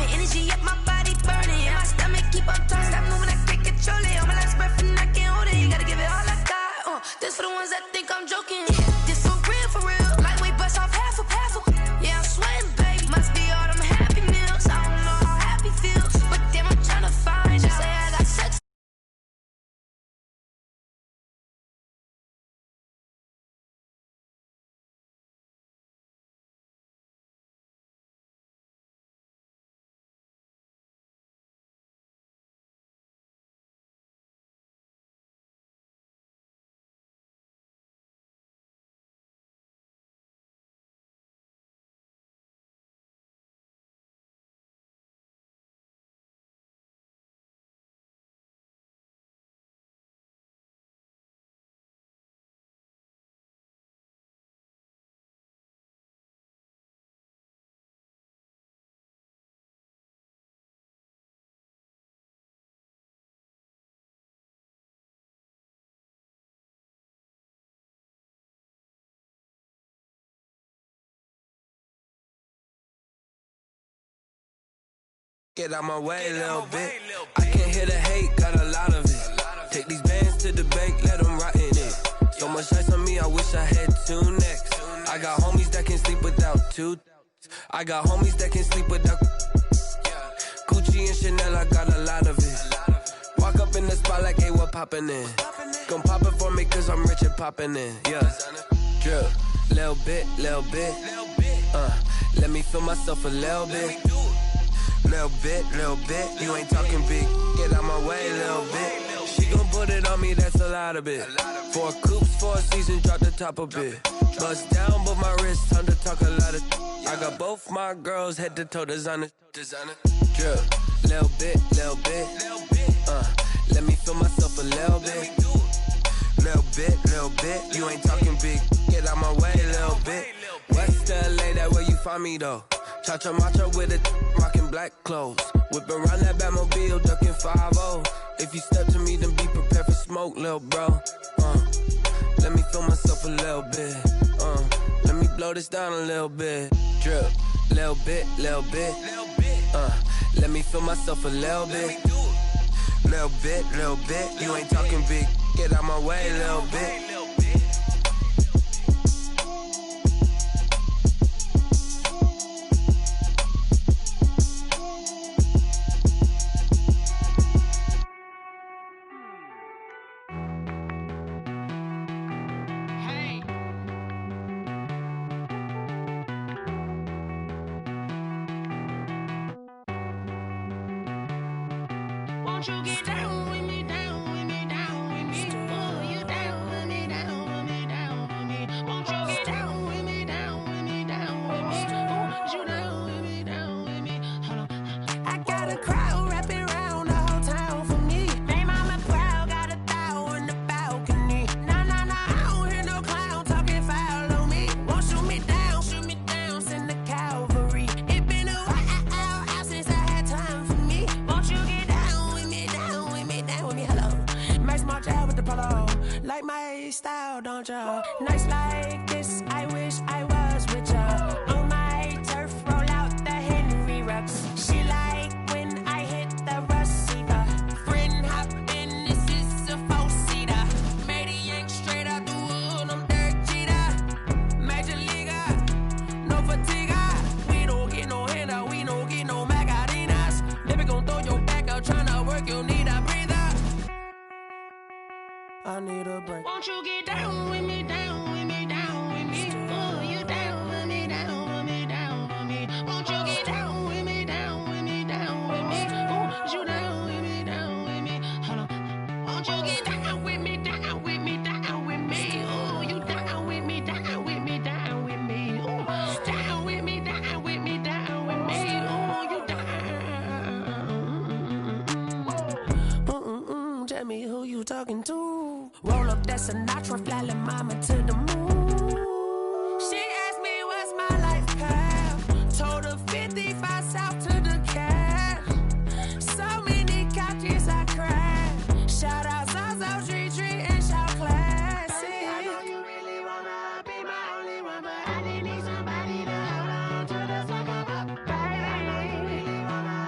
burning. Energy up my body burning. And my stomach keep on turning. Stop moving, I can't control it. On my last breath and I can't hold it. You gotta give it all I got. This for the ones that think I'm joking. This for real, for real. Lightweight bust off half a. Yeah, I'm sweating, baby. Must be all them happy meals. I don't know how happy feels, but damn, I'm trying to find out. Say I got sex. Get out my way a little bit. I can't hear the hate, got a lot of it. Take these bands to the bank, let them rot in it. So much ice on me, I wish I had 2 necks. I got homies that can sleep without 2. I got homies that can sleep without Gucci and Chanel, I got a lot of it. Walk up in the spot like, hey, what poppin' in? Gon' pop it for me cause I'm rich and poppin' in. Yeah, drip, little bit. Let me feel myself a little bit. Little bit, you ain't talking big. Get out my way, little bit. She gon' put it on me, that's a lot of it. 4 coops, 4 seasons, drop the top a bit. Bust down, but my wrist, time to talk a lot of. I got both my girls head to toe designer. Drip, little bit. Let me feel myself a little bit. Little bit, you ain't talking big. Get out my way, little bit. West LA, that where you find me though. Cha-cha macha with it, rockin' black clothes. Whip around that Batmobile, duckin' 5-0. If you step to me, then be prepared for smoke, lil' bro. Let me feel myself a little bit. Let me blow this down a little bit. Drip, little bit. Let me feel myself a little bit. Little bit. You ain't talking big. Get out my way, little bit. Won't you get down with me, down with me, down with me? Oh, you down with me, down with me, down with me. Won't you get down with me, down with me, down with me? Oh, you down with me, down with me? Hold on. I got a crowd wrapping around the whole town for me. They mama proud, got a thou in the balcony. Nah, I don't hear no clown talking foul on me. Won't shoot me down, send the cavalry. It been a while since I had time for me. Won't you get down with me, hello. Max March out with the polo. Like my style, don't ya? Nights like this, I wish I was with ya. On my turf, roll out the Henry Rux. She like when I hit the receiver. Friend hop in, this is a 4-seater. Made a yank straight out the wood, I'm Derek Jeter. Major leaguer, no fatigue. We don't get no handout, we don't get no Macarinas. Baby gon' throw your back out, tryna work, you need a breather. I need a break. Won't you get down with me, down with me, down with me? Oh, you down with me, down with me, down with me? Won't you get down with me, down with me, down with me? Oh, you down with me, down with me? Hold on. Won't you get down with me, down with me, down with me? Oh, you down with me, down with me, down with me? Oh, down with me, down with me, down with me? Oh, you down. Tell me who you talking to. Roll up that Sinatra, fly la mama to the moon. She asked me what's my life path. Told her 55 south to the cab. So many couches I cried. Shout out South Tree and shout classic. I know you really wanna be my only one, but I need somebody to hold on to the sucker up. Baby, I know you really wanna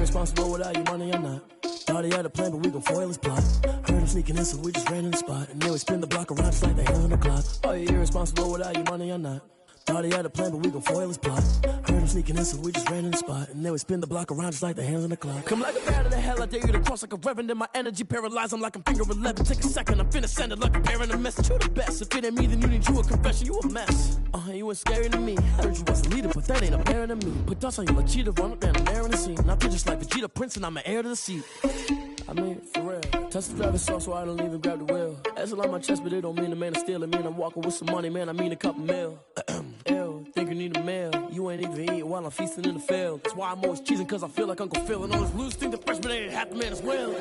irresponsible without your money or not. Thought he had a plan, but we gon' foil his plot. Heard him sneaking in, so we just ran in the spot. And then we spin the block around just like the hell on the clock. Are you irresponsible without your money or not? Thought he had a plan, but we gon' foil his plot. Heard him sneaking in, so we just ran in the spot. And then we spin the block around just like the hands on the clock. Come like a bat of the hell, I dare you to cross like a reverend. And my energy paralyzed, I'm like I'm finger 11. Take a second, I'm finna send it like a parent a message. You the best, if it ain't me, then you need you a confession. You a mess, you ain't scary to me. Heard you was a leader, but that ain't apparent to me. Put dust on you like cheetah, run up down the air in the scene. I feel just like Vegeta Prince, and I'm an heir to the seat. I mean, for real. Touch the driver's soft, so I don't even grab the wheel. That's on my chest, but it don't mean the man is stealing. Mean I'm walking with some money, man, I mean a couple mil. Ew, think you need a meal. You ain't even eating while I'm feasting in the field. That's why I'm always cheesing, cause I feel like Uncle Phil. And all this loose think the freshman ain't half the man as well.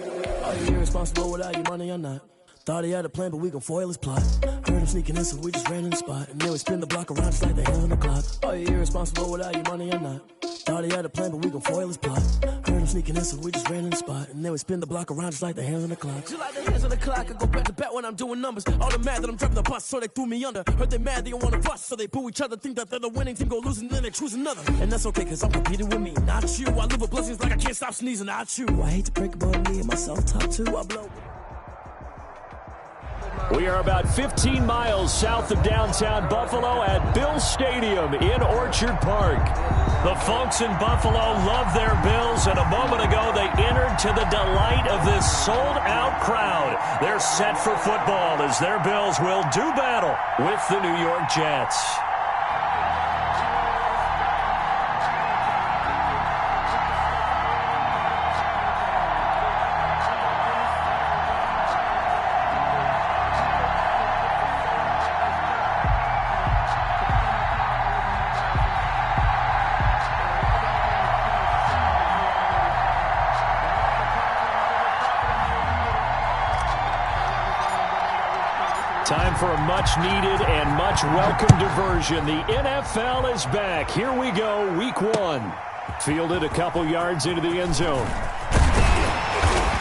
Are you irresponsible without your money or not? Thought he had a plan, but we gon' foil his plot. Heard him sneaking in, so we just ran in the spot. And then we spin the block around just like the hell on the clock. Are you irresponsible without your money or not? Thought he had a plan, but we gon' foil his plot. Heard him sneaking in, so we just ran in the spot. And then we spin the block around just like the hands on the clock. Just like the hands on the clock, I go back to back when I'm doing numbers. All the mad that I'm driving the bus, so they threw me under. Heard they mad, they don't wanna bust, so they boo each other. Think that they're the winning team, go losing, then they choose another. And that's okay, cause I'm competing with me, not you. I live with blessings like I can't stop sneezing, not you. I hate to break it, but me and myself top two, I blow. We are about 15 miles south of downtown Buffalo at Bills Stadium in Orchard Park. The folks in Buffalo love their Bills, and a moment ago they entered to the delight of this sold-out crowd. They're set for football as their Bills will do battle with the New York Jets. Time for a much-needed and much-welcome diversion. The NFL is back. Here we go, week one. Fielded a couple yards into the end zone.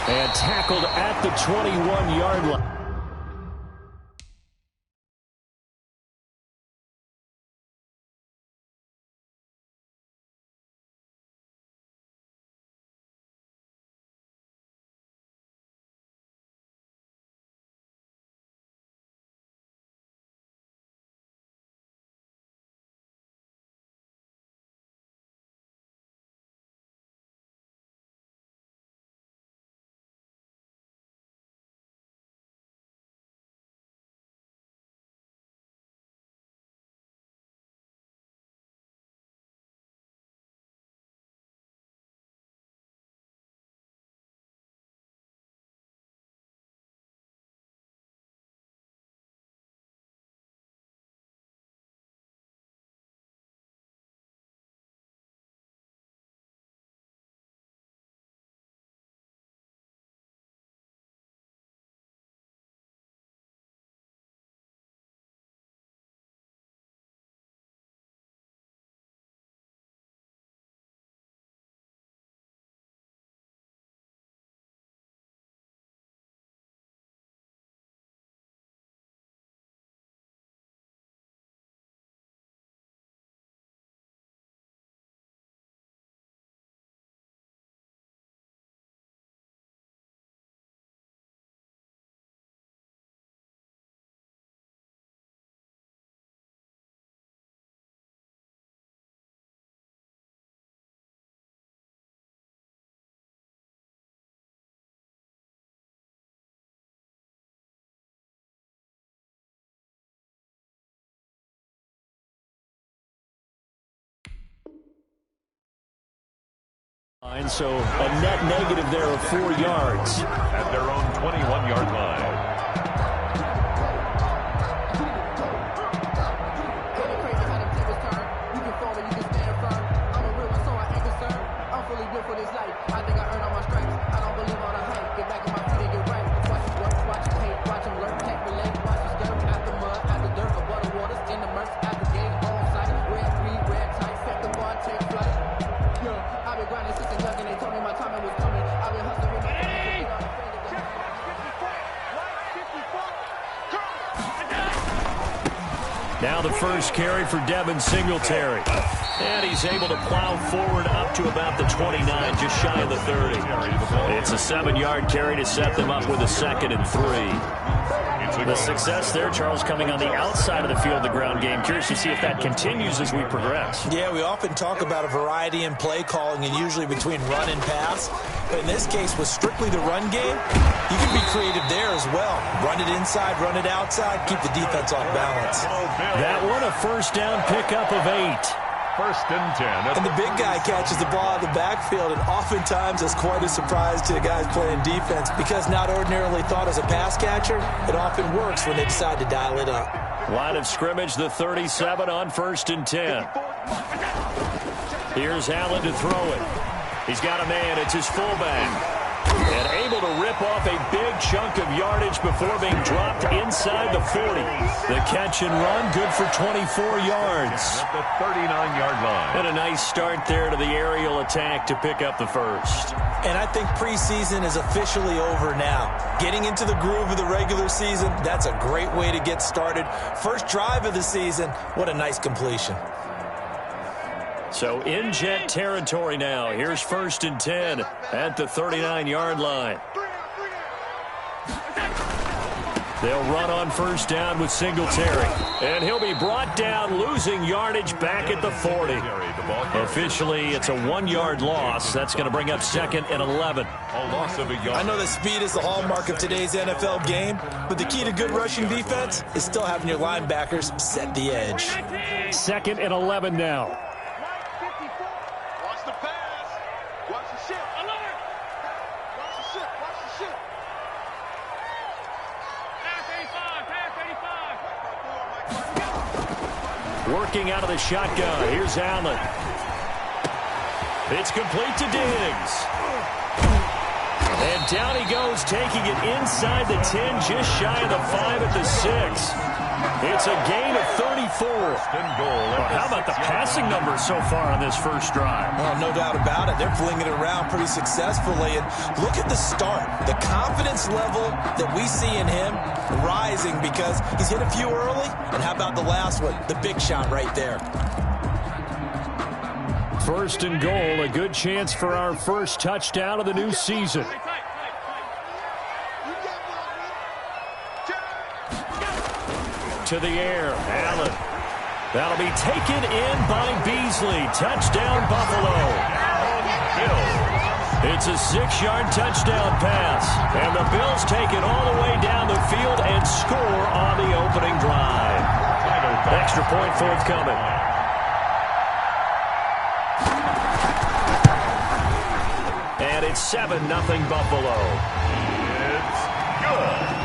And tackled at the 21-yard line. So a net negative there of 4 yards. At their own 21-yard line. Now the first carry for Devin Singletary. And he's able to plow forward up to about the 29, just shy of the 30. It's a 7-yard carry to set them up with a 2nd and 3. The success there, Charles, coming on the outside of the field, the ground game. Curious to see if that continues as we progress. Yeah, we often talk about a variety in play calling and usually between run and pass. But in this case, with strictly the run game, you can be creative there as well. Run it inside, run it outside, keep the defense off balance. That one, a first down pickup of 8. 1st and 10. And the big guy catches the ball out of the backfield, and oftentimes that's quite a surprise to guys playing defense because not ordinarily thought as a pass catcher, it often works when they decide to dial it up. Line of scrimmage, the 37 on 1st and 10. Here's Allen to throw it. He's got a man. It's his fullback. And able to rip off a big chunk of yardage before being dropped inside the 40. The catch and run, good for 24 yards. At the 39-yard line. And a nice start there to the aerial attack to pick up the first. And I think preseason is officially over now. Getting into the groove of the regular season, that's a great way to get started. First drive of the season, what a nice completion. So in Jet territory now. Here's 1st and 10 at the 39-yard line. They'll run on first down with Singletary. And he'll be brought down, losing yardage back at the 40. Officially, it's a 1-yard loss. That's going to bring up 2nd and 11. A loss of a yard. I know that speed is the hallmark of today's NFL game, but the key to good rushing defense is still having your linebackers set the edge. 2nd and 11 now. Working out of the shotgun. Here's Allen. It's complete to Diggs. And down he goes, taking it inside the 10, just shy of the 5 at the 6. It's a gain of 34. Well, how about the passing numbers so far on this first drive? Oh, no doubt about it. They're flinging it around pretty successfully. And look at the start. The confidence level that we see in him rising because he's hit a few early. And how about the last one? The big shot right there. 1st and goal, a good chance for our first touchdown of the new season. To the air, Allen. That'll be taken in by Beasley. Touchdown, Buffalo. It's a 6-yard touchdown pass. And the Bills take it all the way down the field and score on the opening drive. Extra point forthcoming. And it's 7-0 Buffalo. It's good.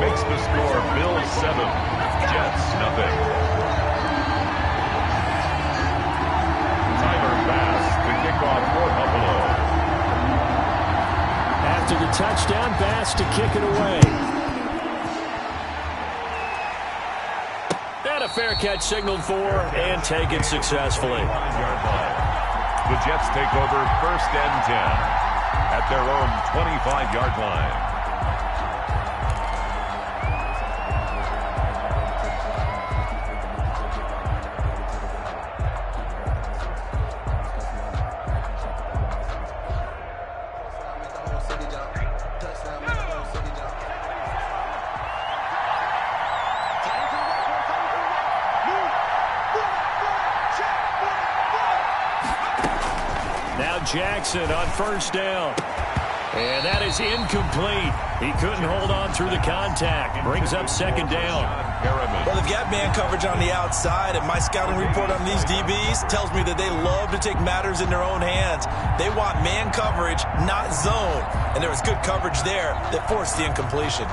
Makes the score Bills 7, Jets nothing. Tyler Bass to kick off for Buffalo. After the touchdown, Bass to kick it away. And a fair catch signaled for and taken successfully. 9-yard line. The Jets take over 1st and 10 at their own 25-yard line. Jackson on first down. And that is incomplete. He couldn't hold on through the contact. Brings up 2nd down. Well, they've got man coverage on the outside, and my scouting report on these DBs tells me that they love to take matters in their own hands. They want man coverage, not zone. And there was good coverage there that forced the incompletion.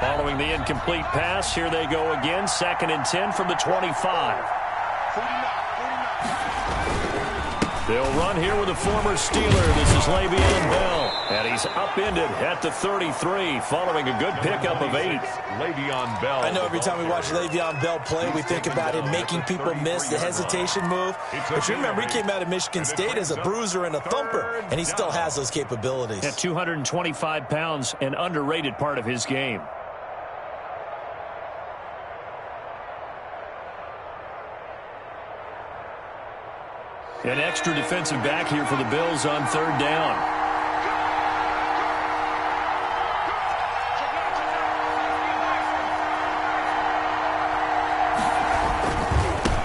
Following the incomplete pass, here they go again. 2nd and 10 from the 25. They'll run here with a former Steeler. This is Le'Veon Bell. And he's upended at the 33 following a good pickup of 8. Le'Veon Bell. I know every time we watch Le'Veon Bell play, we think about him making people miss the hesitation move. But you remember, he came out of Michigan State as a bruiser and a thumper, and he still has those capabilities. At 225 pounds, an underrated part of his game. An extra defensive back here for the Bills on third down.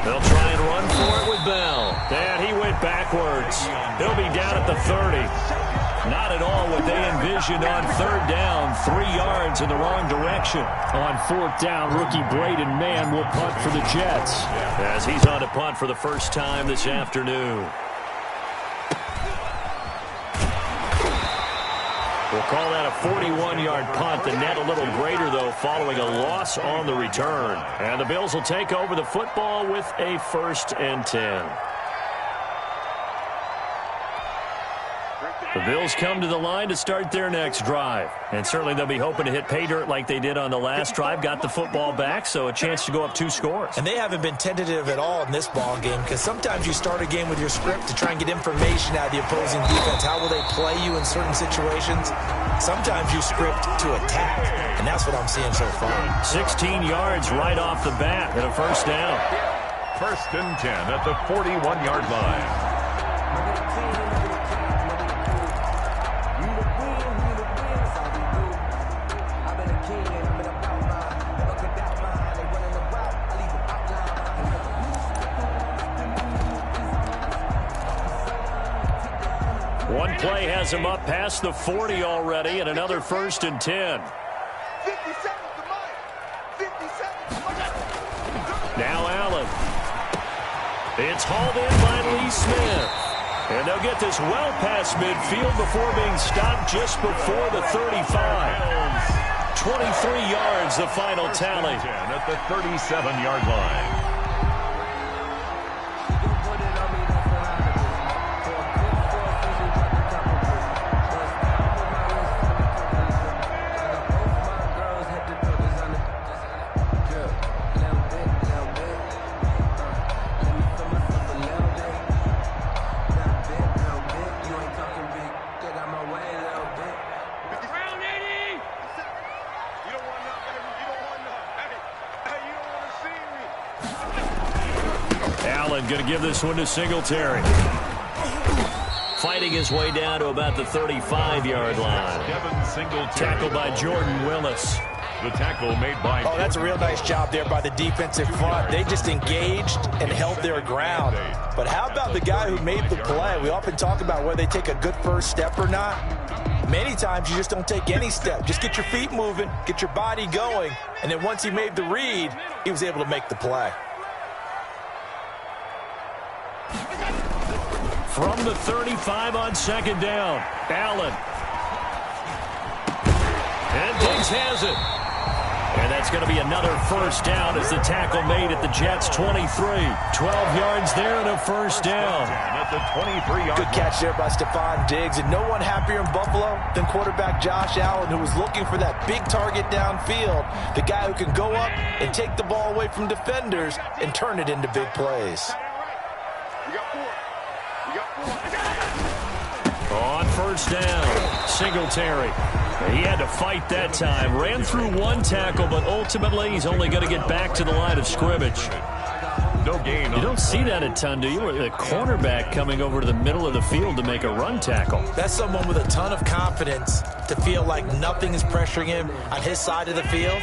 They'll try and run for it with Bell. And he went backwards. He'll be down at the 30. Not at all what they envisioned on third down. 3 yards in the wrong direction. On fourth down, rookie Braden Mann will punt for the Jets as he's on to punt for the first time this afternoon. We'll call that a 41-yard punt. The net a little greater, though, following a loss on the return. And the Bills will take over the football with a 1st and 10. The Bills come to the line to start their next drive. And certainly they'll be hoping to hit pay dirt like they did on the last drive. Got the football back, so a chance to go up 2 scores. And they haven't been tentative at all in this ball game, because sometimes you start a game with your script to try and get information out of the opposing defense. How will they play you in certain situations? Sometimes you script to attack, and that's what I'm seeing so far. 16 yards right off the bat and a 1st down. 1st and 10 at the 41-yard line. One play has him up past the 40 already, and another 1st and 10. 50 seconds to Mike. 50 seconds. Now Allen. It's hauled in by Lee Smith. And they'll get this well past midfield before being stopped just before the 35. 23 yards, the final tally. At the 37-yard line. Going to give this one to Singletary. Fighting his way down to about the 35-yard line. Tackled by Jordan Willis. The tackle made by... Oh, that's a real nice job there by the defensive front. They just engaged and held their ground. But how about the guy who made the play? We often talk about whether they take a good first step or not. Many times you just don't take any step. Just get your feet moving, get your body going, and then once he made the read, he was able to make the play. From the 35 on 2nd down, Allen. And Diggs has it. And that's going to be another 1st down as the tackle made at the Jets' 23. 12 yards there and a 1st down. At the 23-yard Good catch there by Stephon Diggs. And no one happier in Buffalo than quarterback Josh Allen, who was looking for that big target downfield. The guy who can go up and take the ball away from defenders and turn it into big plays. On 1st down, Singletary. He had to fight that time. Ran through one tackle, but ultimately he's only going to get back to the line of scrimmage. No gain. You don't see that a ton, do you? The cornerback coming over to the middle of the field to make a run tackle. That's someone with a ton of confidence to feel like nothing is pressuring him on his side of the field.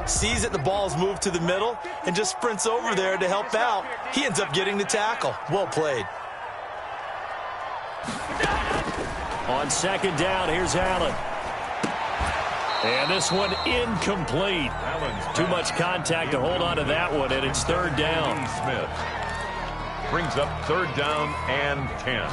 Sees that the ball's moved to the middle and just sprints over there to help out. He ends up getting the tackle. Well played. On 2nd down, here's Allen. And this one incomplete. Too much contact to hold on to that one, and it's 3rd down. Smith brings up 3rd down and 10.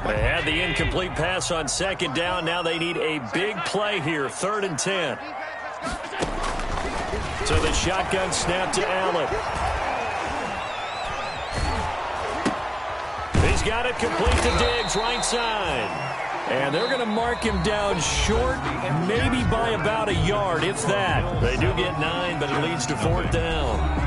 They had the incomplete pass on 2nd down. Now they need a big play here, 3rd and 10. So the shotgun snap to Allen. He's got it complete to Diggs, right side. And they're going to mark him down short, maybe by about a yard, if that. They do get 9, but it leads to 4th down.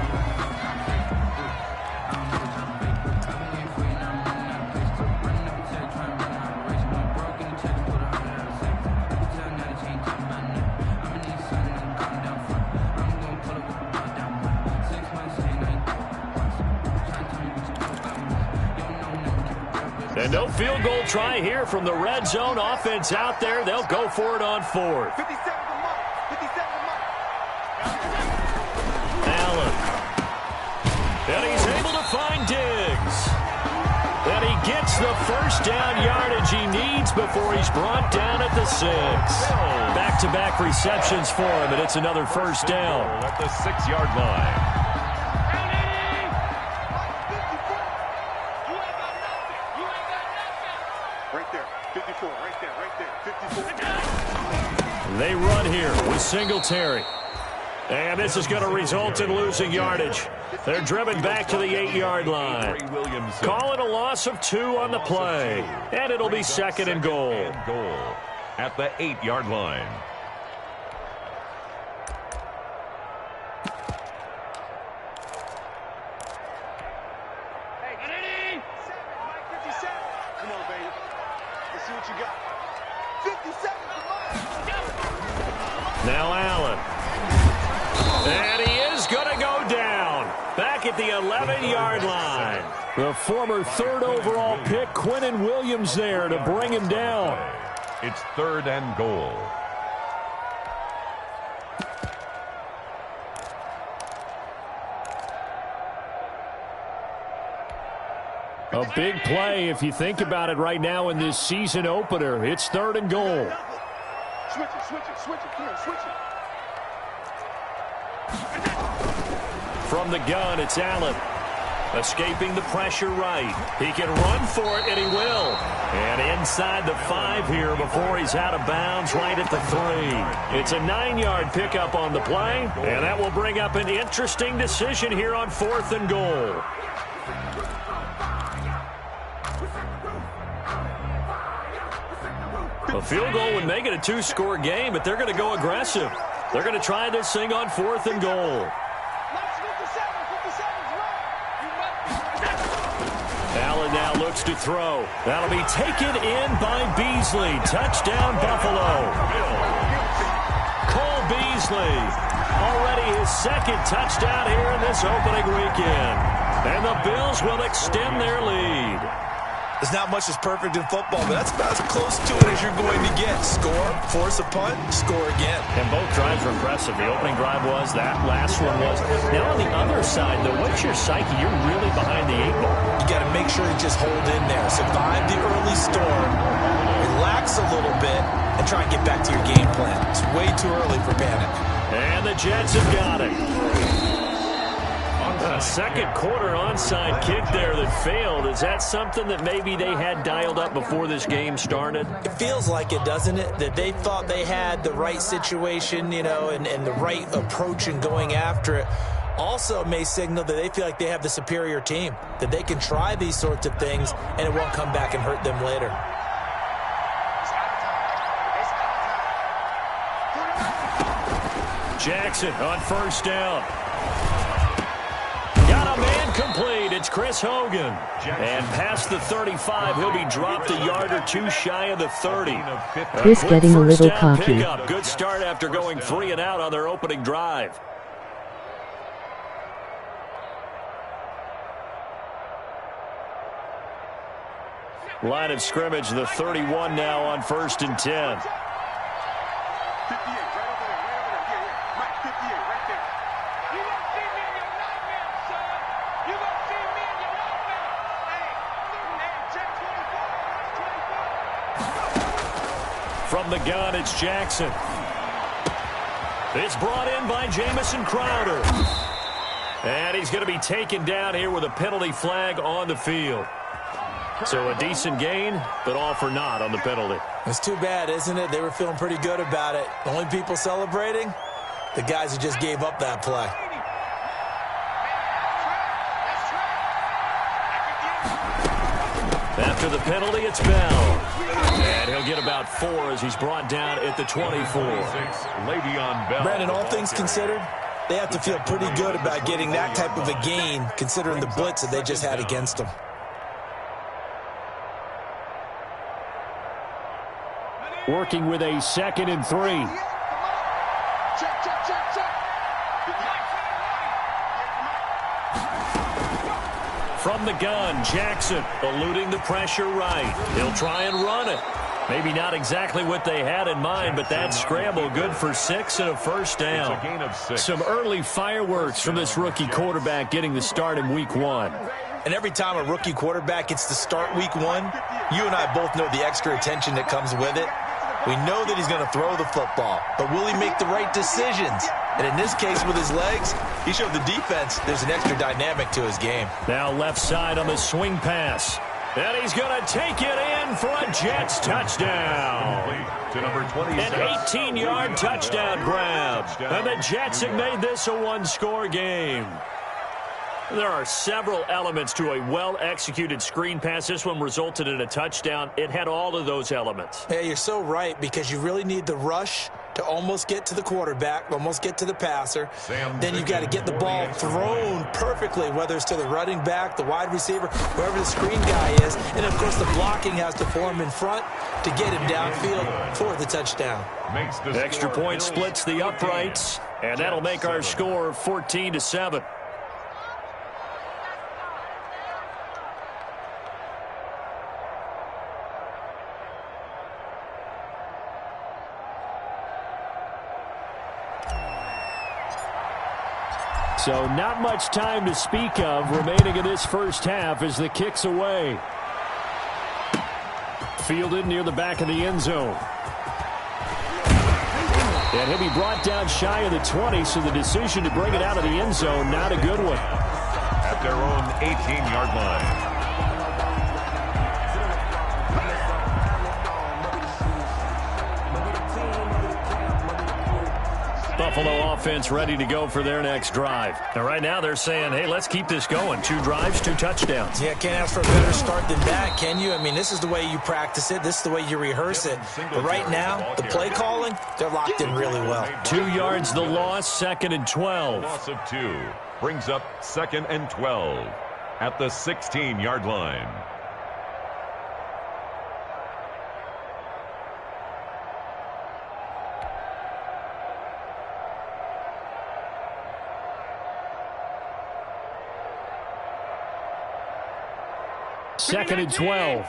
And no field goal try here from the red zone offense out there. They'll go for it on fourth. 57 to Mike. 57 to Mike. Allen. And he's able to find Diggs. And he gets the first down yardage he needs before he's brought down at the 6. Back-to-back receptions for him, and it's another first down. At the 6-yard line. Right there. 54. Right there. Right there. 54. They run here with Singletary. And this is going to result in losing yardage. They're driven back to the 8-yard line. Call it a loss of 2 on the play. And it'll be second and goal. At the 8-yard line. Come on, baby. Let's see what you got. 57 to Mike. Now Allen. And he is going to go down. Back at the 11-yard line. The former 3rd overall pick, Quinnen Williams, there to bring him down. It's 3rd and goal. A big play if you think about it right now in this season opener. It's 3rd and goal. Switch it, switch it, switch it. Come here, switch it. From the gun, it's Allen. Escaping the pressure right. He can run for it, and he will. And inside the 5 here before he's out of bounds right at the 3. It's a 9-yard pickup on the play, and that will bring up an interesting decision here on 4th and goal. A field goal would make it a 2-score game, but they're going to go aggressive. They're going to try this thing on 4th and goal. Allen now looks to throw. That'll be taken in by Beasley. Touchdown, Buffalo. Cole Beasley. Already his 2nd touchdown here in this opening weekend. And the Bills will extend their lead. There's not much that's perfect in football, but that's about as close to it as you're going to get. Score, force a punt, score again. And both drives were impressive. The opening drive was, that last one was. Now on the other side, though, what's your psyche? You're really behind the 8 ball. You got to make sure you just hold in there. Survive the early storm, relax a little bit, and try and get back to your game plan. It's way too early for panic. And the Jets have got it. A 2nd quarter onside kick there that failed. Is that something that maybe they had dialed up before this game started? It feels like it, doesn't it? That they thought they had the right situation, you know, and the right approach in going after it. Also may signal that they feel like they have the superior team, that they can try these sorts of things and it won't come back and hurt them later. Jackson on 1st down. Got a man complete. It's Chris Hogan. And past the 35, he'll be dropped a yard or 2 shy of the 30. Chris getting a little cocky. Pickup. Good start after going 3 and out on their opening drive. Line of scrimmage, the 31 now on 1st and 10. 58, right there. You gonna see me in your nightmare, son. You gonna see me in your nightmare. Hey, check 24. From the gun, it's Jackson. It's brought in by Jamison Crowder. And he's going to be taken down here with a penalty flag on the field. So a decent gain, but all for naught on the penalty. It's too bad, isn't it? They were feeling pretty good about it. The only people celebrating, the guys who just gave up that play. After the penalty, it's Bell. And he'll get about 4 as he's brought down at the 24. Brandon, all things considered, they have to feel pretty good about getting that type of a gain, considering the blitz that they just had against them. Working with a 2nd and 3. Check, check, check, check. From the gun, Jackson eluding the pressure right. He'll try and run it. Maybe not exactly what they had in mind, but that scramble good for 6 and a first down. It's a gain of 6. Some early fireworks from this rookie quarterback getting the start in week 1. And every time a rookie quarterback gets to start week 1, you and I both know the extra attention that comes with it. We know that he's going to throw the football, but will he make the right decisions? And in this case, with his legs, he showed the defense there's an extra dynamic to his game. Now left side on the swing pass. And he's going to take it in for a Jets touchdown. To number 26. An 18-yard touchdown grab. And the Jets have made this a one-score game. There are several elements to a well-executed screen pass. This one resulted in a touchdown. It had all of those elements. Yeah, you're so right, because you really need the rush to almost get to the quarterback, almost get to the passer. Then you've got to get the ball thrown perfectly, whether it's to the running back, the wide receiver, whoever the screen guy is. And, of course, the blocking has to form in front to get him downfield for the touchdown. Extra point splits the uprights, and that'll make our score 14-7. So not much time to speak of remaining in this first half as the kick's away. Fielded near the back of the end zone. And he'll be brought down shy of the 20, so the decision to bring it out of the end zone, not a good one. At their own 18-yard line. Buffalo offense ready to go for their next drive. And right now they're saying, hey, let's keep this going. 2 drives, 2 touchdowns. Yeah, can't ask for a better start than that, can you? I mean, this is the way you practice it. This is the way you rehearse it. But right now, the play calling, they're locked in really well. 2 yards the loss, 2nd and 12. Loss of 2 brings up 2nd and 12 at the 16-yard line. Second and 12.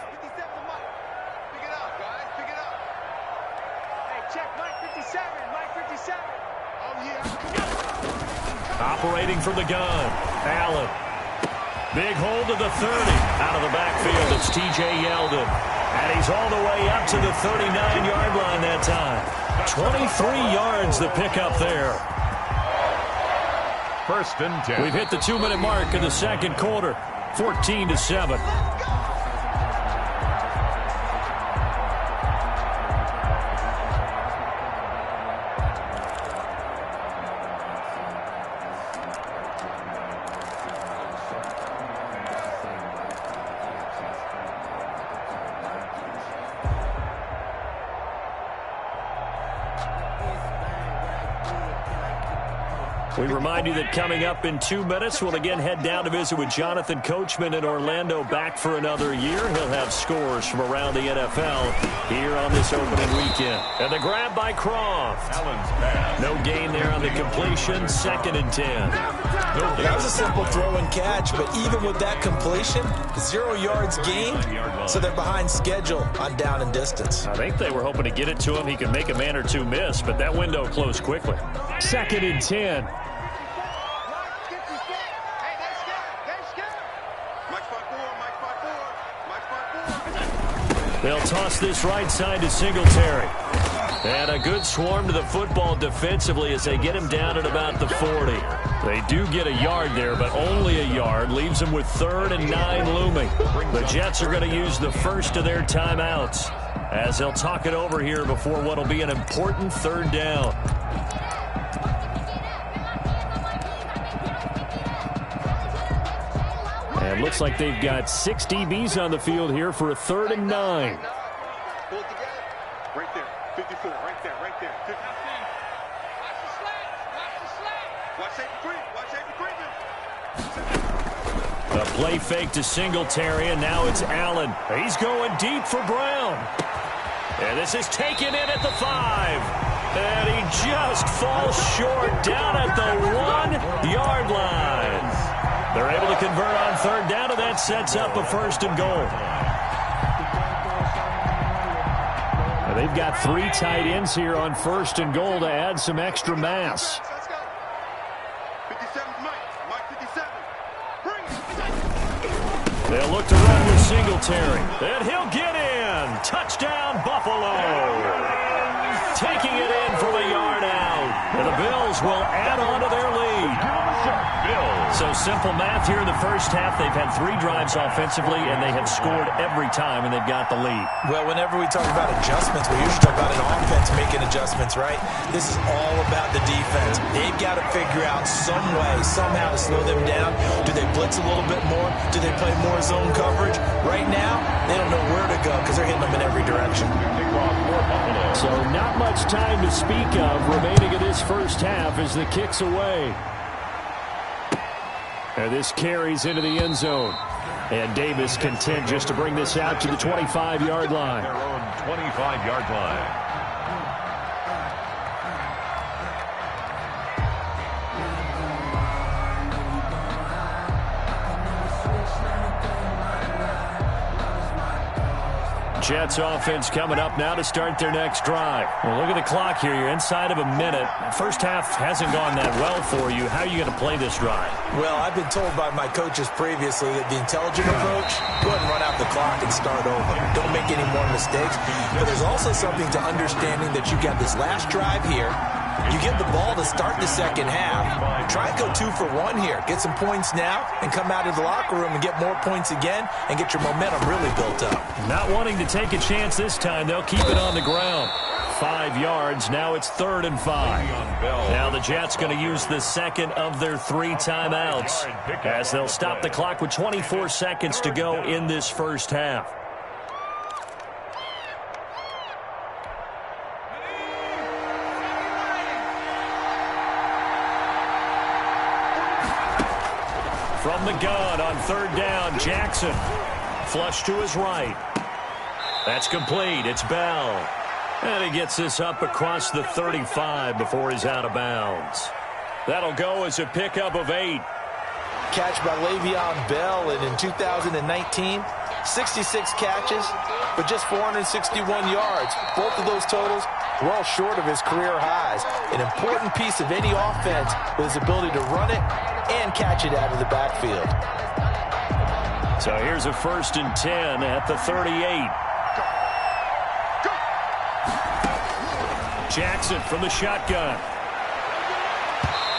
Operating from the gun. Allen. Big hold to the 30. Out of the backfield, it's T.J. Yeldon. And he's all the way up to the 39-yard line that time. 23 yards the pickup there. 1st and 10. We've hit the 2-minute mark in the second quarter. 14-7. We remind you that coming up in 2 minutes, we'll again head down to visit with Jonathan Coachman in Orlando, back for another year. He'll have scores from around the NFL here on this opening weekend. And the grab by Croft. No gain there on the completion. 2nd and 10. That was a simple throw and catch, but even with that completion, 0 yards gained, so they're behind schedule on down and distance. I think they were hoping to get it to him. He could make a man or two miss, but that window closed quickly. 2nd and 10. They'll toss this right side to Singletary. And a good swarm to the football defensively as they get him down at about the 40. They do get a yard there, but only a yard. Leaves them with 3rd and 9 looming. The Jets are going to use the first of their timeouts as they'll talk it over here before what will be an important 3rd down. And it looks like they've got 6 DBs on the field here for a 3rd and 9. Pull it together. Right there. 54. Right there. Right there. 50. Watch the slant. Watch the slant. Watch safety creep. A play fake to Singletary, and now it's Allen. He's going deep for Brown. And this is taken in at the 5. And he just falls short down at the 1-yard line. They're able to convert on third down, and that sets up a 1st and goal. Now they've got 3 tight ends here on 1st and goal to add some extra mass. They'll look to run with Singletary. And he'll get in. Touchdown, Buffalo. Taking it in from a yard out. And the Bills will add on to their lead. So simple math here in the first half. They've had 3 drives offensively, and they have scored every time, and they've got the lead. Well, whenever we talk about adjustments, we usually talk about an offense making adjustments, right? This is all about the defense. They've got to figure out some way, somehow to slow them down. Do they blitz a little bit more? Do they play more zone coverage? Right now, they don't know where to go because they're hitting them in every direction. So not much time to speak of remaining in this first half as the kick's away. And this carries into the end zone. And Davis content just to bring this out to the 25-yard line. Their own 25-yard line. Jets offense coming up now to start their next drive. Well, look at the clock here. You're inside of a minute. First half hasn't gone that well for you. How are you going to play this drive? Well, I've been told by my coaches previously that the intelligent approach, go ahead and run out the clock and start over. Don't make any more mistakes. But there's also something to understanding that you got this last drive here. You get the ball to start the second half. Try and go 2 for 1 here. Get some points now and come out of the locker room and get more points again and get your momentum really built up. Not wanting to take a chance this time. They'll keep it on the ground. 5 yards. Now it's 3rd and 5. Now the Jets going to use the second of their 3 timeouts as they'll stop the clock with 24 seconds to go in this first half. From the gun on 3rd down, Jackson. Flush to his right. That's complete. It's Bell. And he gets this up across the 35 before he's out of bounds. That'll go as a pickup of 8. Catch by Le'Veon Bell, and in 2019, 66 catches, but just 461 yards. Both of those totals well short of his career highs. An important piece of any offense with his ability to run it and catch it out of the backfield. So here's a 1st and 10 at the 38. Jackson from the shotgun.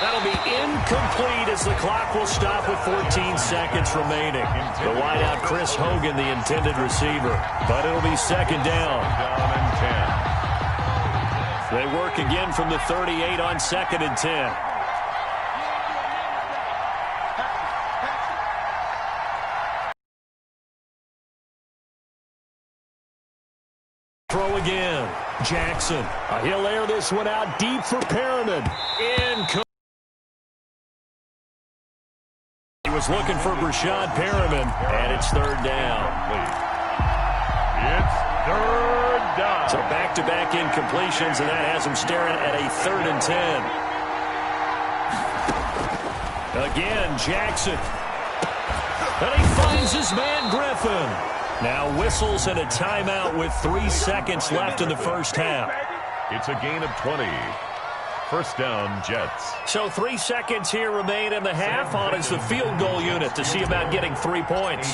That'll be incomplete as the clock will stop with 14 seconds remaining. The wideout Chris Hogan, the intended receiver. But it'll be 2nd down. Down and 10. They work again from the 38 on 2nd and 10. Throw again. Jackson. He'll air this one out deep for Perriman. He was looking for Brashad Perriman, and it's 3rd down. It's 3rd down. So back-to-back incompletions, and that has him staring at a 3rd and 10. Again, Jackson. And he finds his man Griffin. Now whistles and a timeout with 3 seconds left in the first half. It's a gain of 20. 1st down, Jets. So 3 seconds here remain in the half on as the field goal unit to see about getting 3 points.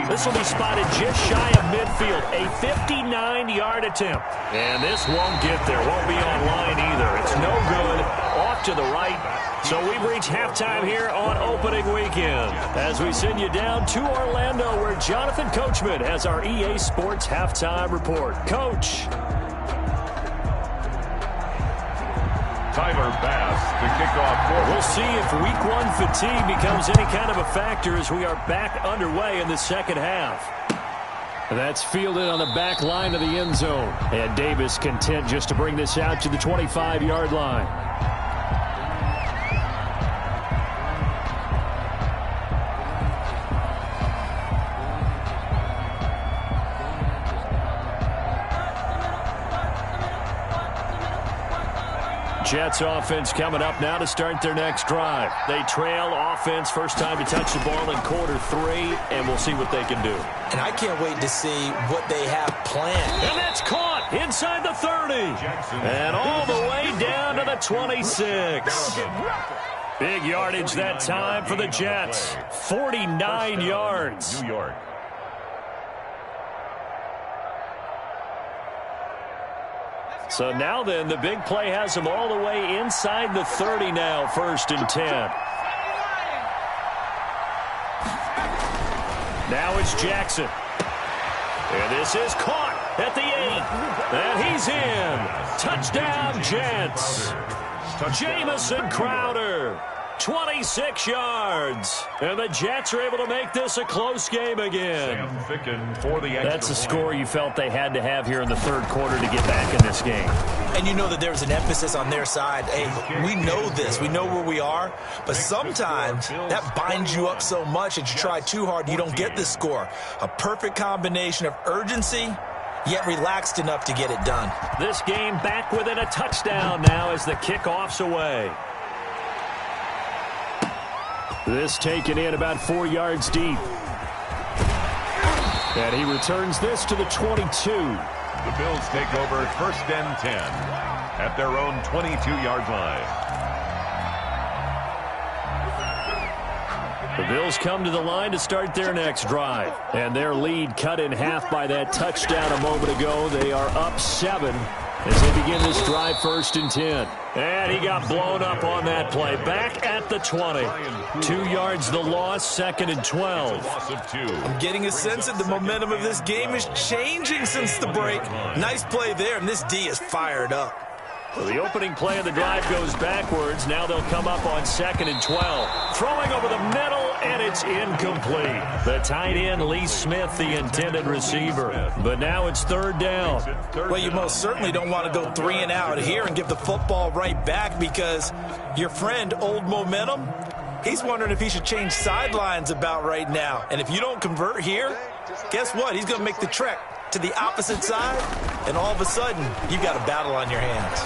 This will be spotted just shy of midfield. A 59-yard attempt. And this won't get there. Won't be online either. It's no good. Off to the right. So we've reached halftime here on opening weekend as we send you down to Orlando where Jonathan Coachman has our EA Sports halftime report. Coach. Tyler Bass to kick off. We'll see if week 1 fatigue becomes any kind of a factor as we are back underway in the second half. That's fielded on the back line of the end zone. And Davis content just to bring this out to the 25-yard line. Jets offense coming up now to start their next drive. They trail offense, first time to touch the ball in quarter 3, and we'll see what they can do. And I can't wait to see what they have planned. And that's caught inside the 30. And all the way down to the 26. Big yardage that time for the Jets. 49 yards. New York. So now then, the big play has them all the way inside the 30 now, 1st and 10. Now it's Jackson. And this is caught at the 8. And he's in. Touchdown, Jets. Jamison Crowder. 26 yards. And the Jets are able to make this a close game again. That's a score you felt they had to have here in the 3rd quarter to get back in this game. And you know that there's an emphasis on their side. Hey, we know this. We know where we are. But sometimes that binds you up so much that you try too hard, you don't get the score. A perfect combination of urgency, yet relaxed enough to get it done. This game back within a touchdown now as the kickoff's away. This taken in about 4 yards deep. And he returns this to the 22. The Bills take over 1st and 10 at their own 22-yard line. The Bills come to the line to start their next drive. And their lead cut in half by that touchdown a moment ago. They are up 7 as they begin this drive, 1st and 10. And he got blown up on that play. Back at the 20. 2 yards the loss, 2nd and 12. I'm getting a sense that the momentum of this game is changing since the break. Nice play there, and this D is fired up. Well, the opening play of the drive goes backwards. Now they'll come up on 2nd and 12. Throwing over the middle, and it's incomplete. The tight end, Lee Smith, the intended receiver. But now it's 3rd down. Well, you most certainly don't want to go 3 and out here and give the football right back because your friend, Old Momentum, he's wondering if he should change sidelines about right now. And if you don't convert here, guess what? He's going to make the trek to the opposite side, and all of a sudden, you've got a battle on your hands.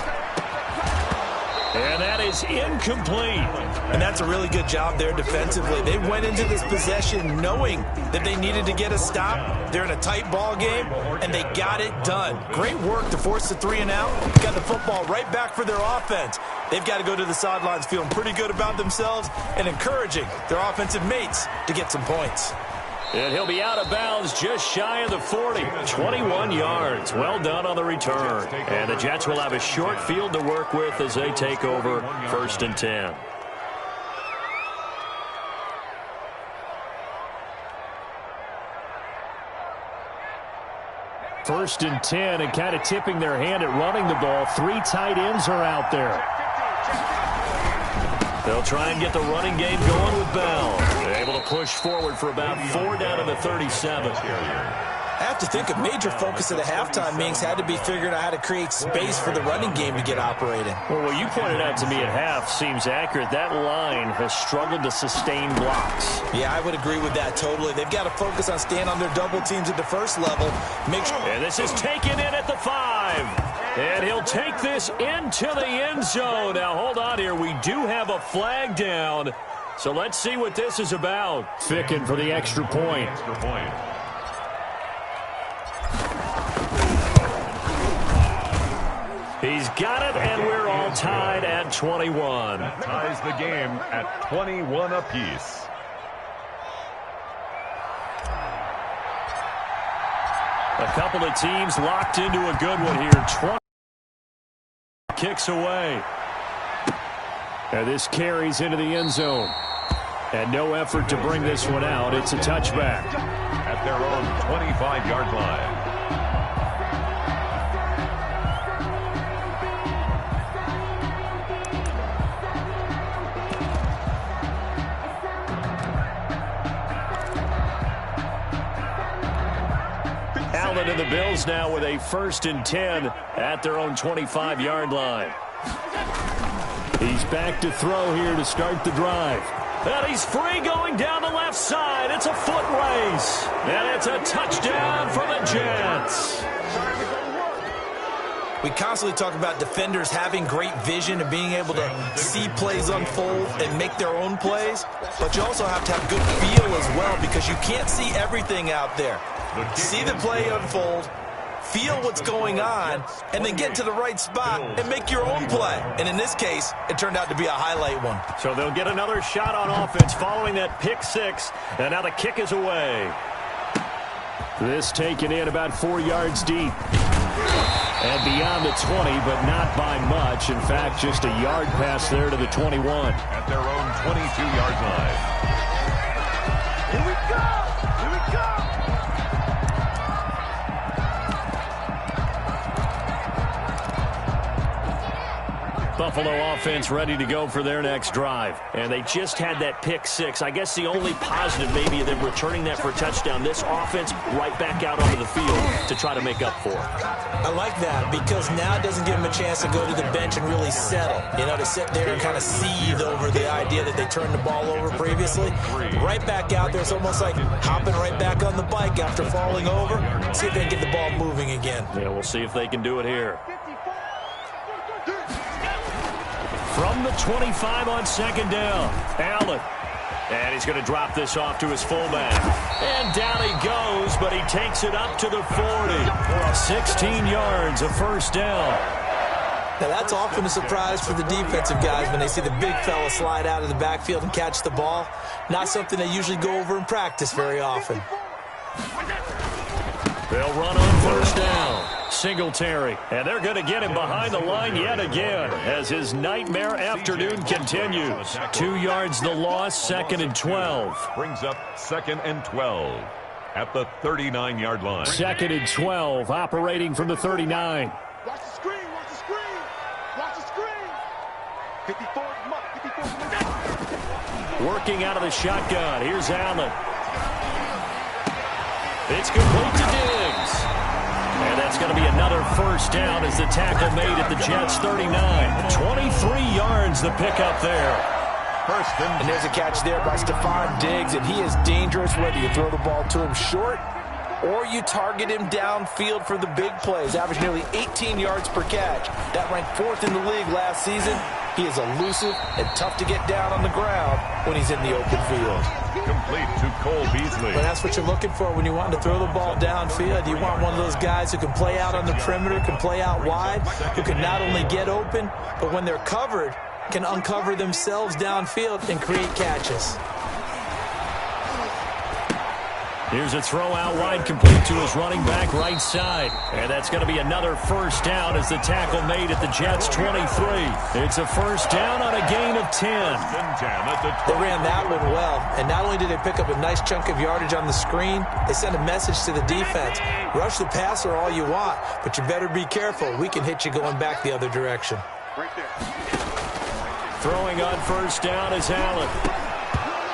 And that is incomplete. And that's a really good job there defensively. They went into this possession knowing that they needed to get a stop. They're in a tight ball game, and they got it done. Great work to force the 3 and out. Got the football right back for their offense. They've got to go to the sidelines feeling pretty good about themselves and encouraging their offensive mates to get some points. And he'll be out of bounds just shy of the 40. 21 yards. Well done on the return. And the Jets will have a short field to work with as they take over 1st and 10. First and 10, and kind of tipping their hand at running the ball. 3 tight ends are out there. They'll try and get the running game going with Bell. They're able to push forward for about 4 down to the 37. I have to think a major focus of the halftime meetings had to be figuring out how to create space for the running game to get operating. Well, what you pointed out to me at half seems accurate. That line has struggled to sustain blocks. Yeah, I would agree with that totally. They've got to focus on staying on their double teams at the first level. Make sure. And this is taken in at the 5. And he'll take this into the end zone. Now, hold on here. We do have a flag down. So let's see what this is about. Ficken for the extra point. He's got it, and we're all tied at 21. That ties the game at 21 apiece. A couple of teams locked into a good one here. 20 kicks away. And this carries into the end zone. And no effort to bring this one out. It's a touchback. At their own 25-yard line. Allen and the Bills now with a 1st and 10 at their own 25-yard line. He's back to throw here to start the drive. And he's free going down the left side. It's a foot race. And it's a touchdown for the Jets. We constantly talk about defenders having great vision and being able to see plays unfold and make their own plays, but you also have to have good feel as well because you can't see everything out there. See the play unfold, feel what's going on, and then get to the right spot and make your own play. And in this case, it turned out to be a highlight one. So they'll get another shot on offense following that pick six, and now the kick is away. This taken in about 4 yards deep. And beyond the 20, but not by much. In fact, just a yard pass there to the 21. At their own 22-yard line. Here we go! Here we go! Buffalo offense ready to go for their next drive. And they just had that pick six. I guess the only positive maybe of them returning that for a touchdown. This offense right back out onto the field to try to make up for it. I like that because now it doesn't give them a chance to go to the bench and really settle. You know, to sit there and kind of seethe over the idea that they turned the ball over previously. Right back out there. It's almost like hopping right back on the bike after falling over. See if they can get the ball moving again. Yeah, we'll see if they can do it here. From the 25 on second down, Allen. And he's going to drop this off to his fullback. And down he goes, but he takes it up to the 40. 16 yards, a first down. Now that's often a surprise for the defensive guys when they see the big fella slide out of the backfield and catch the ball. Not something they usually go over in practice very often. They'll run on first down. Singletary, and they're going to get him behind the line yet again as his nightmare afternoon continues. 2 yards the loss, second and 12. Brings up second and 12 at the 39-yard line. Second and 12, operating from the 39. Watch the screen, watch the screen, watch the screen. 54, come on, 54. Working out of the shotgun, here's Allen. It's complete to Diggs. And that's going to be another first down as the tackle made at the Jets' 39. 23 yards the pickup there. And there's a catch there by Stephon Diggs, and he is dangerous whether you throw the ball to him short or you target him downfield for the big plays. Averaged nearly 18 yards per catch. That ranked 4th in the league last season. He is elusive and tough to get down on the ground when he's in the open field. Complete to Cole Beasley. But that's what you're looking for when you want to throw the ball downfield. You want one of those guys who can play out on the perimeter, can play out wide, who can not only get open, but when they're covered, can uncover themselves downfield and create catches. Here's a throw out wide, complete to his running back right side. And that's going to be another first down as the tackle made at the Jets' 23. It's a first down on a gain of 10. They ran that one well. And not only did they pick up a nice chunk of yardage on the screen, they sent a message to the defense. Rush the passer all you want, but you better be careful. We can hit you going back the other direction. Right there. Throwing on first down is Allen.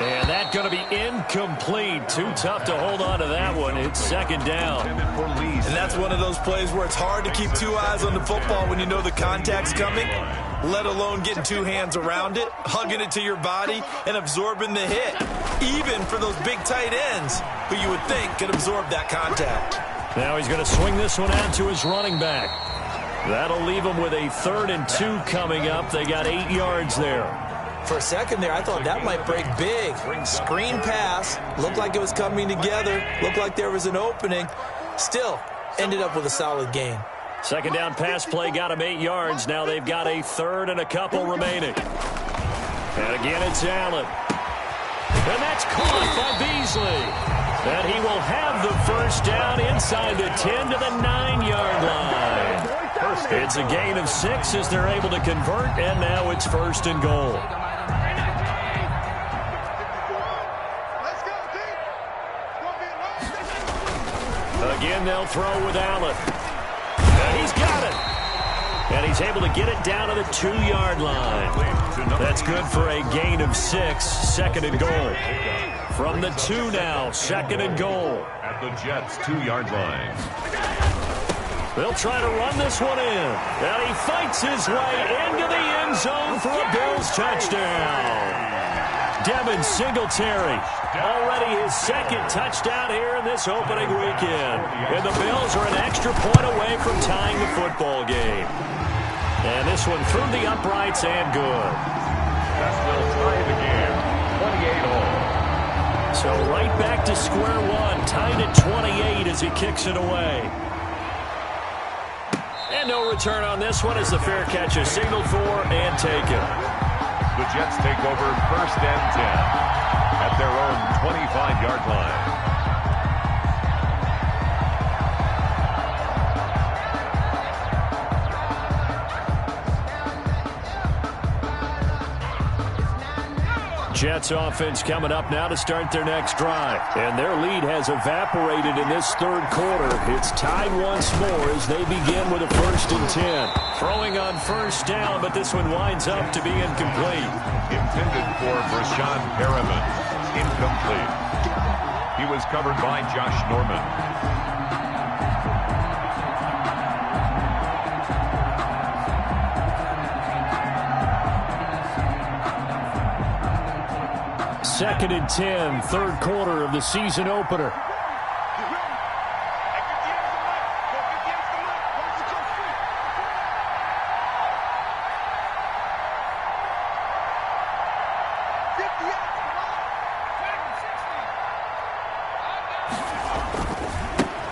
And that's going to be incomplete. Too tough to hold on to that one. It's second down. And that's one of those plays where it's hard to keep two eyes on the football when you know the contact's coming, let alone getting two hands around it, hugging it to your body, and absorbing the hit. Even for those big tight ends who you would think could absorb that contact. Now he's going to swing this one out to his running back. That'll leave him with a 3rd and 2 coming up. They got 8 yards there. For a second there, I thought that might break big. Screen pass, looked like it was coming together, looked like there was an opening. Still, ended up with a solid gain. Second down pass play got him 8 yards. Now they've got a 3rd and a couple remaining. And again, it's Allen. And that's caught by Beasley. And he will have the first down inside the 10 to the 9-yard line. It's a gain of 6 as they're able to convert, and now it's 1st and goal. Again, they'll throw with Allen. And he's got it. And he's able to get it down to the 2-yard line. That's good for a gain of 6, 2nd and goal. From the 2 now, 2nd and goal. At the Jets' 2-yard line. They'll try to run this one in. And he fights his way into the end zone for a Bills touchdown. Devin Singletary. Already his second touchdown here in this opening weekend. And the Bills are an extra point away from tying the football game. And this one through the uprights and good. That will tie the game, 28-all. So right back to square one, tied at 28 as he kicks it away. And no return on this one as the fair catch is signaled for and taken. The Jets take over 1st and 10 at their own 25-yard line. Jets offense coming up now to start their next drive. And their lead has evaporated in this third quarter. It's tied once more as they begin with a 1st and 10. Throwing on 1st down, but this one winds up to be incomplete. Intended for Brashawn Perriman. Incomplete. He was covered by Josh Norman. Second and 10, third quarter of the season opener.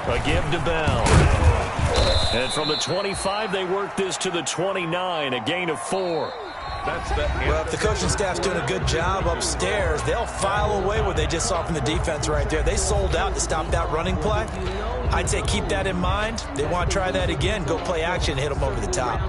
A give to Bell. And from the 25, they work this to the 29, a gain of 4. Well, if the coaching staff's doing a good job upstairs, they'll file away what they just saw from the defense right there. They sold out to stop that running play. I'd say keep that in mind. They want to try that again. Go play action, hit them over the top.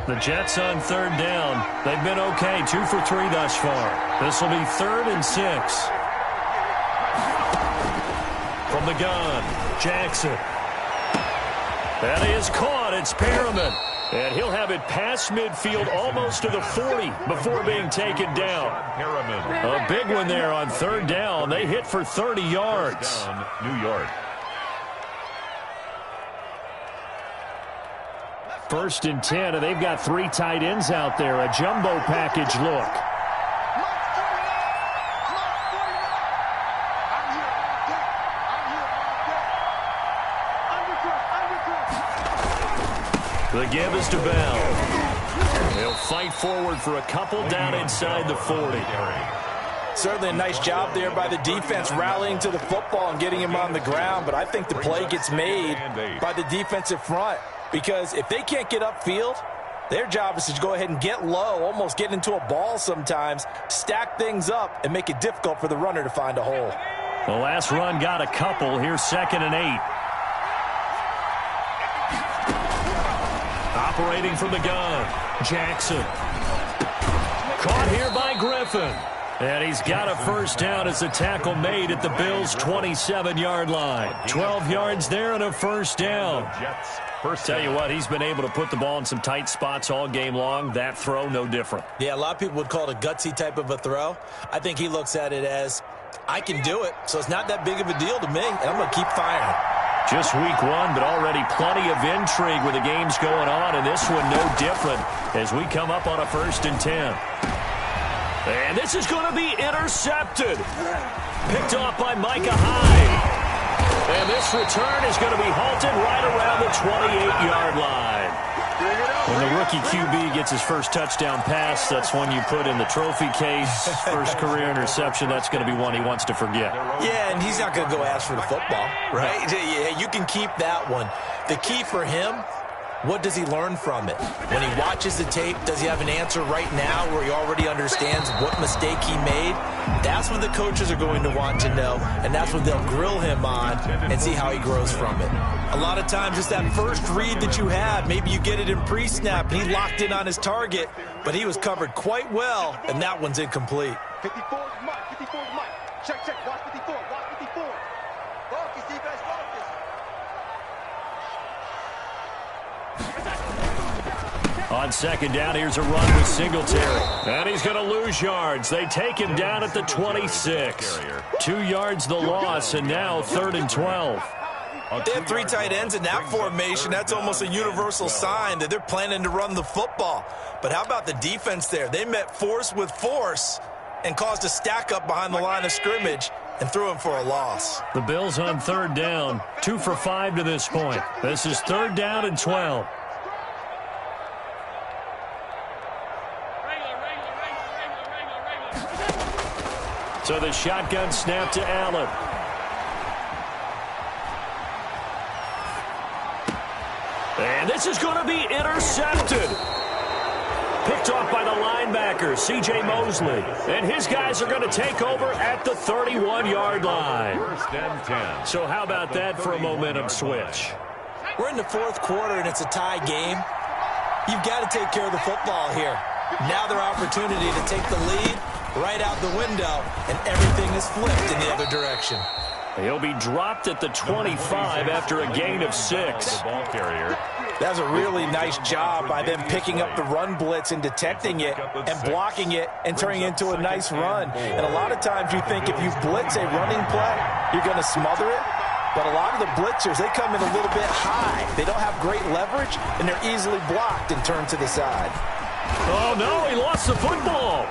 The Jets on 3rd down. They've been okay, 2 for 3 thus far. This will be 3rd and 6. From the gun, Jackson. That is caught. It's Perriman. And he'll have it past midfield almost to the 40 before being taken down. A big one there on 3rd down. They hit for 30 yards. New York. 1st and 10, and they've got 3 tight ends out there. A jumbo package look. The give is to Bell. He'll fight forward for a couple down inside the 40. Certainly a nice job there by the defense rallying to the football and getting him on the ground, but I think the play gets made by the defensive front. Because if they can't get upfield, their job is to go ahead and get low, almost get into a ball sometimes, stack things up, and make it difficult for the runner to find a hole. The last run got a couple. Here's 2nd and 8. Operating from the gun, Jackson. Caught here by Griffin. And he's got a 1st down as a tackle made at the Bills' 27-yard line. 12 yards there and a 1st down. Tell you what, he's been able to put the ball in some tight spots all game long. That throw, no different. Yeah, a lot of people would call it a gutsy type of a throw. I think he looks at it as, I can do it, so it's not that big of a deal to me, and I'm going to keep firing. Just week 1, but already plenty of intrigue with the games going on, and this one no different as we come up on a 1st and 10. And this is going to be intercepted. Picked off by Micah Hyde. And this return is going to be halted right around the 28-yard line. When the rookie QB gets his first touchdown pass, that's one you put in the trophy case. First career interception, that's going to be one he wants to forget. Yeah, and he's not going to go ask for the football, right? Yeah, you can keep that one. The key for him, what does he learn from it? When he watches the tape, does he have an answer right now where he already understands what mistake he made? That's what the coaches are going to want to know, and that's what they'll grill him on and see how he grows from it. A lot of times it's that first read that you have. Maybe you get it in pre-snap, and he locked in on his target, but he was covered quite well, and that one's incomplete. 54 is Mike. 54 is Mike. Check. Watch 54. Watch 54. Focus, defense, focus. On second down, here's a run with Singletary. And he's going to lose yards. They take him down at the 26. 2 yards the loss, and now 3rd and 12. They have 3 tight ends in that formation. That's almost a universal sign that they're planning to run the football. But how about the defense there? They met force with force and caused a stack up behind the line of scrimmage and threw him for a loss. The Bills on 3rd down, 2 for 5 to this point. This is 3rd down and 12. So the shotgun snap to Allen. And this is going to be intercepted. Picked off by the linebacker, C.J. Mosley. And his guys are going to take over at the 31-yard line. 1st and 10. So how about that for a momentum switch? We're in the 4th quarter, and it's a tie game. You've got to take care of the football here. Now their opportunity to take the lead right out the window, and everything is flipped in the other direction. He'll be dropped at the 25 after a gain of 6. The ball carrier. That was a really nice job by them picking up the run blitz and detecting it and blocking it and turning it into a nice run. And a lot of times you think if you blitz a running play, you're going to smother it. But a lot of the blitzers, they come in a little bit high. They don't have great leverage, and they're easily blocked and turned to the side. Oh, no, he lost the football.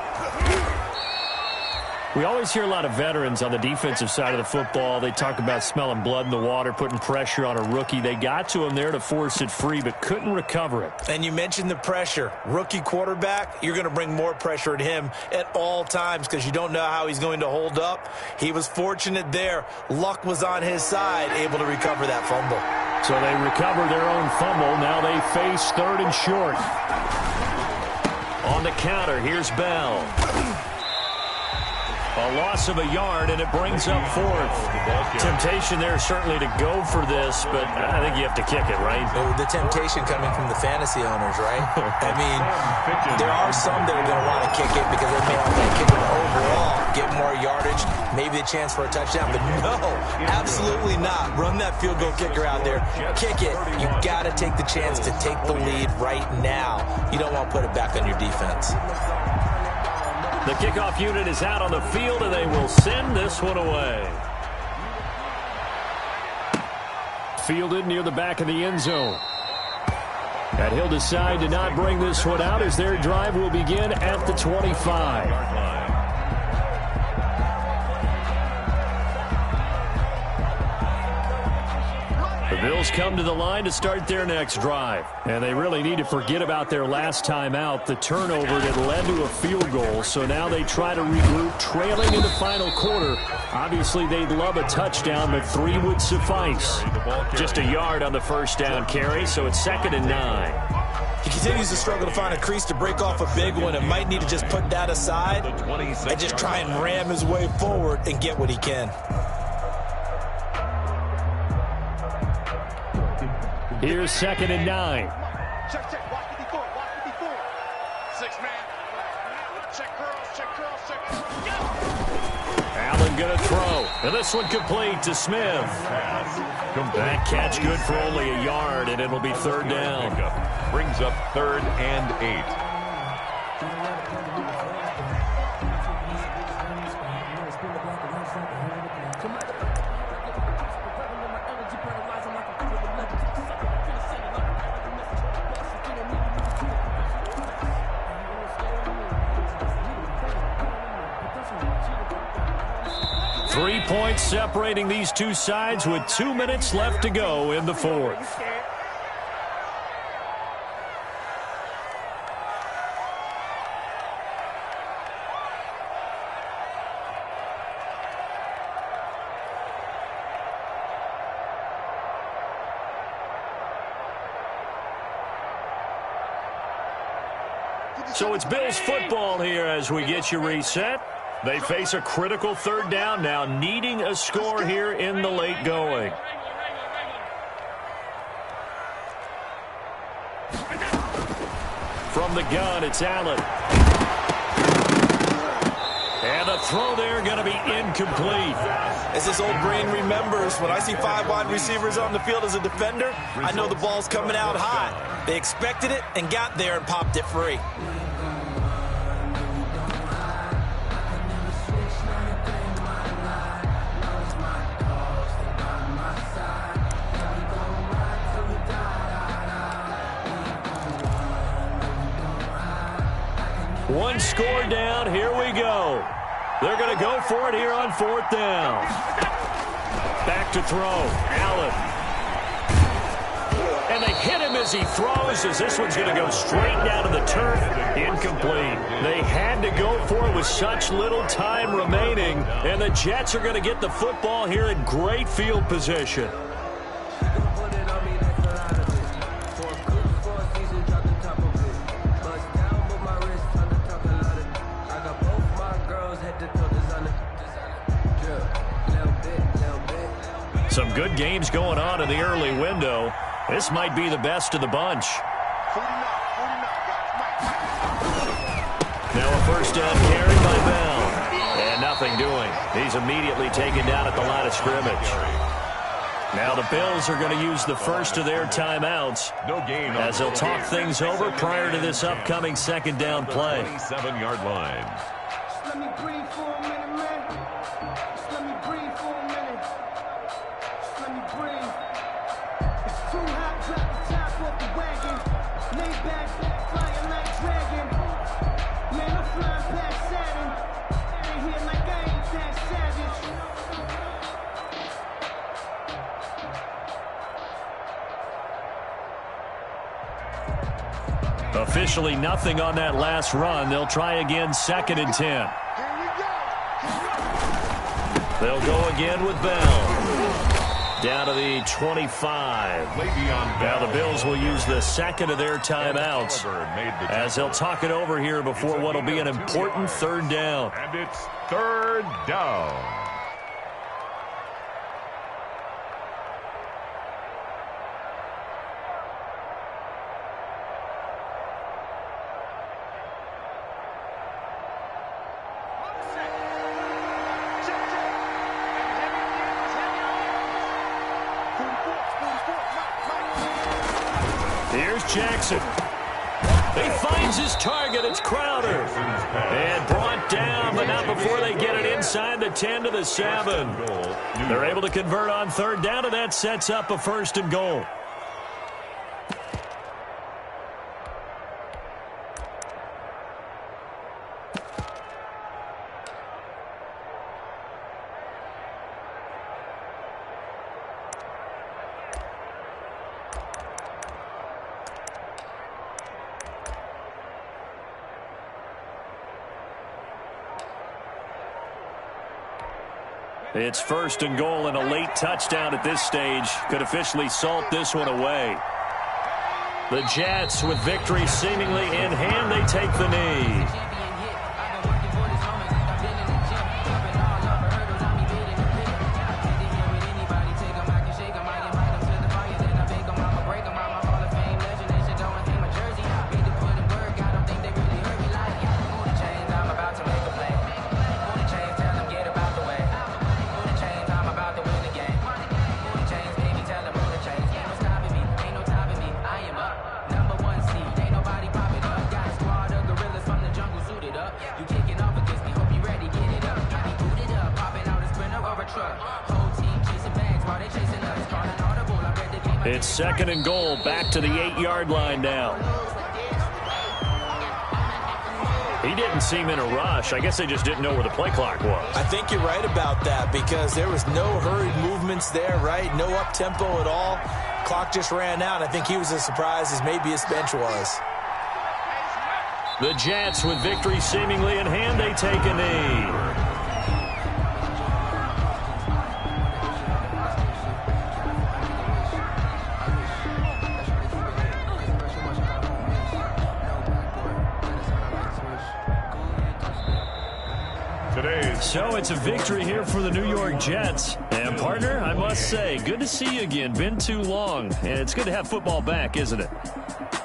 We always hear a lot of veterans on the defensive side of the football. They talk about smelling blood in the water, putting pressure on a rookie. They got to him there to force it free, but couldn't recover it. And you mentioned the pressure. Rookie quarterback, you're going to bring more pressure at him at all times because you don't know how he's going to hold up. He was fortunate there. Luck was on his side, able to recover that fumble. So they recover their own fumble. Now they face 3rd and short. On the counter, here's Bell. A loss of a yard, and it brings up 4th. Temptation there certainly to go for this, but I think you have to kick it, right? The temptation coming from the fantasy owners, right? I mean, there are some that are going to want to kick it because they may not want to kick it overall, get more yardage, maybe a chance for a touchdown. But no, absolutely not. Run that field goal kicker out there. Kick it. You got to take the chance to take the lead right now. You don't want to put it back on your defense. The kickoff unit is out on the field, and they will send this one away. Fielded near the back of the end zone. And he'll decide to not bring this one out as their drive will begin at the 25. The Bills come to the line to start their next drive. And they really need to forget about their last time out, the turnover that led to a field goal. So now they try to regroup, trailing in the final quarter. Obviously, they'd love a touchdown, but 3 would suffice. Just a yard on the first down carry, so it's 2nd and 9. He continues to struggle to find a crease to break off a big one and might need to just put that aside and just try and ram his way forward and get what he can. Here's 2nd and 9. Check, check. Watch me before. Watch me before. 6 man. Check curls, check curls. Allen going to throw. And this one complete to Smith. That catch good for only a yard, and it'll be 3rd down. Brings up 3rd and 8. Three points separating these two sides with 2 minutes left to go in the 4th. So it's Bills football here as we get you reset. They face a critical 3rd down now, needing a score here in the late going. From the gun, it's Allen. And the throw there going to be incomplete. As this old brain remembers, when I see 5 wide receivers on the field as a defender, I know the ball's coming out hot. They expected it and got there and popped it free. One score down. Here we go. They're going to go for it here on 4th down. Back to throw. Allen. And they hit him as he throws, as this one's going to go straight down to the turf. Incomplete. They had to go for it with such little time remaining, and the Jets are going to get the football here in great field position. Some good games going on in the early window. This might be the best of the bunch. Now a first down carry by Bell. And nothing doing. He's immediately taken down at the line of scrimmage. Now the Bills are going to use the first of their timeouts as they'll talk things over prior to this upcoming 2nd down play. 27-yard line. Let me breathe for a minute, man. Just let me breathe for a minute. Just let me breathe. It's too hot, drop the top off the wagon. Lay back, flying like dragon. Man, I'm flying past Saturn. Out of here like I ain't that savage. Officially nothing on that last run. They'll try again 2nd and 10. They'll go again with Bell. Down to the 25. Now the Bills will use the 2nd of their timeouts as they'll talk it over here before what will be an important 3rd down. And it's 3rd down. Here's Jackson. He finds his target. It's Crowder. And brought down, but not before they get it inside the 10 to the 7. They're able to convert on 3rd down, and that sets up a 1st and goal. It's 1st and goal, and a late touchdown at this stage could officially salt this one away. The Jets, with victory seemingly in hand, they take the knee. It's 2nd and goal, back to the 8-yard line now. He didn't seem in a rush. I guess they just didn't know where the play clock was. I think you're right about that because there was no hurried movements there, right? No up-tempo at all. Clock just ran out. I think he was as surprised as maybe his bench was. The Jets, with victory seemingly in hand, they take a knee. So it's a victory here for the New York Jets. And Partner, I must say, good to see you again. Been too long, and it's good to have football back, isn't it?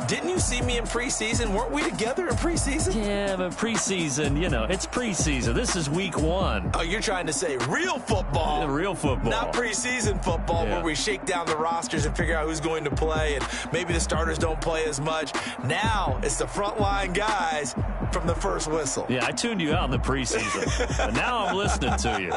Didn't you see me in preseason? Weren't we together in preseason? Yeah, but preseason, it's preseason. This is week 1. Oh, you're trying to say real football. Real football. Not preseason football where we shake down the rosters and figure out who's going to play, and maybe the starters don't play as much. Now it's the frontline guys from the first whistle. Yeah, I tuned you out in the preseason, but now I'm listening to you.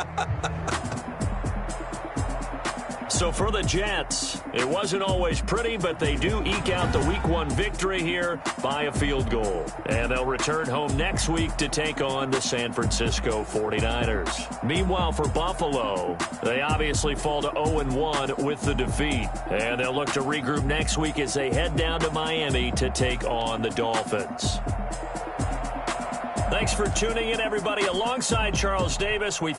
So for the Jets, it wasn't always pretty, but they do eke out the Week 1 victory here by a field goal. And they'll return home next week to take on the San Francisco 49ers. Meanwhile, for Buffalo, they obviously fall to 0-1 with the defeat. And they'll look to regroup next week as they head down to Miami to take on the Dolphins. Thanks for tuning in, everybody. Alongside Charles Davis, we